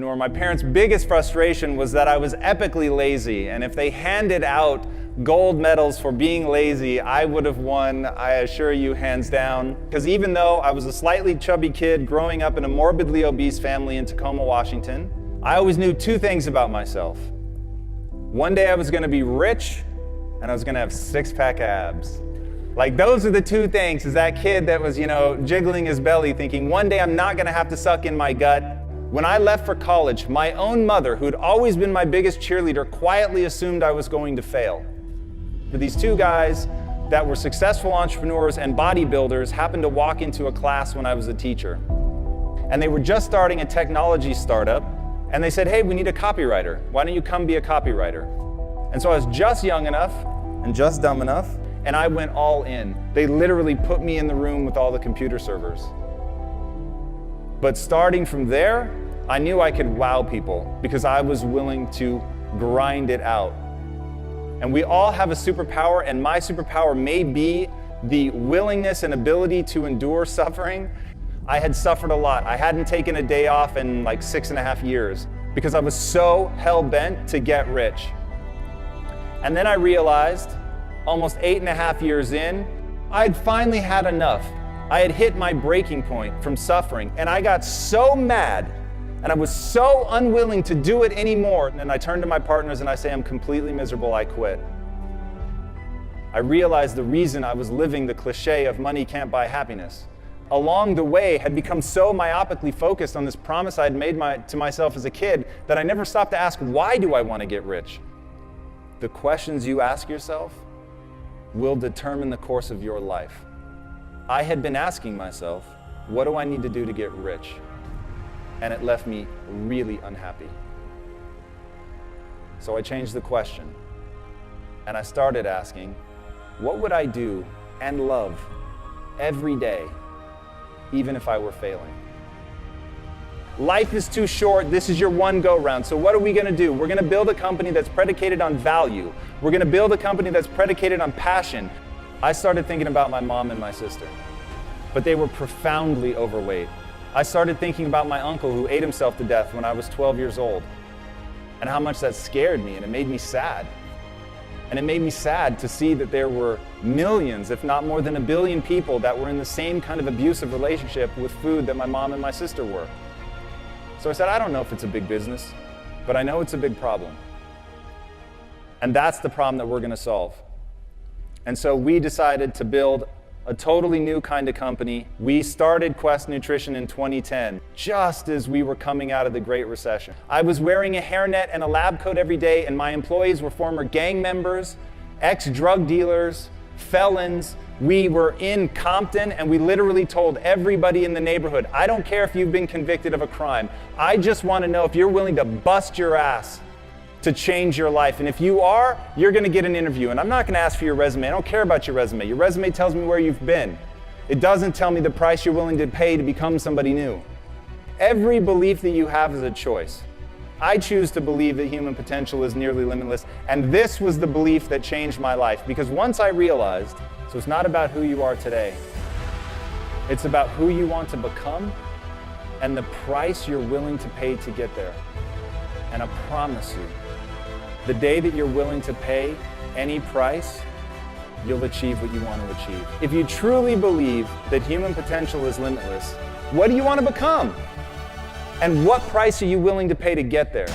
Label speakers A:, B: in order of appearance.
A: My parents' biggest frustration was that I was epically lazy, and if they handed out gold medals for being lazy, I would have won, I assure you, hands down. Because even though I was a slightly chubby kid growing up in a morbidly obese family in Tacoma, Washington, I always knew two things about myself. One day I was going to be rich, and I was going to have six-pack abs. Like, those are the two things, as that kid that was, jiggling his belly thinking, one day I'm not going to have to suck in my gut. When I left for college, my own mother, who had always been my biggest cheerleader, quietly assumed I was going to fail. But these two guys that were successful entrepreneurs and bodybuilders happened to walk into a class when I was a teacher. And they were just starting a technology startup, and they said, hey, we need a copywriter. Why don't you come be a copywriter? And so I was just young enough and just dumb enough, and I went all in. They literally put me in the room with all the computer servers. But starting from there, I knew I could wow people because I was willing to grind it out. And we all have a superpower, and my superpower may be the willingness and ability to endure suffering. I had suffered a lot. I hadn't taken a day off in like 6.5 years because I was so hell-bent to get rich. And then I realized, almost 8.5 years in, I'd finally had enough. I had hit my breaking point from suffering, and I got so mad, and I was so unwilling to do it anymore. And I turned to my partners and I say, I'm completely miserable, I quit. I realized the reason I was living the cliche of money can't buy happiness. Along the way, had become so myopically focused on this promise I'd made to myself as a kid that I never stopped to ask, why do I want to get rich? The questions you ask yourself will determine the course of your life. I had been asking myself, what do I need to do to get rich? And it left me really unhappy. So I changed the question, and I started asking, what would I do and love every day, even if I were failing? Life is too short. This is your one go-round. So what are we going to do? We're going to build a company that's predicated on value. We're going to build a company that's predicated on passion. I started thinking about my mom and my sister, but they were profoundly overweight. I started thinking about my uncle who ate himself to death when I was 12 years old, and how much that scared me, and it made me sad. And it made me sad to see that there were millions, if not more than 1 billion people that were in the same kind of abusive relationship with food that my mom and my sister were. So I said, I don't know if it's a big business, but I know it's a big problem. And that's the problem that we're going to solve. And so we decided to build a totally new kind of company. We started Quest Nutrition in 2010, just as we were coming out of the Great Recession. I was wearing a hairnet and a lab coat every day, and my employees were former gang members, ex-drug dealers, felons. We were in Compton, and we literally told everybody in the neighborhood, I don't care if you've been convicted of a crime. I just want to know if you're willing to bust your ass to change your life. And if you are, you're going to get an interview. And I'm not going to ask for your resume. I don't care about your resume. Your resume tells me where you've been. It doesn't tell me the price you're willing to pay to become somebody new. Every belief that you have is a choice. I choose to believe that human potential is nearly limitless. And this was the belief that changed my life. Because once I realized, so it's not about who you are today. It's about who you want to become and the price you're willing to pay to get there. And I promise you, the day that you're willing to pay any price, you'll achieve what you want to achieve. If you truly believe that human potential is limitless, what do you want to become? And what price are you willing to pay to get there?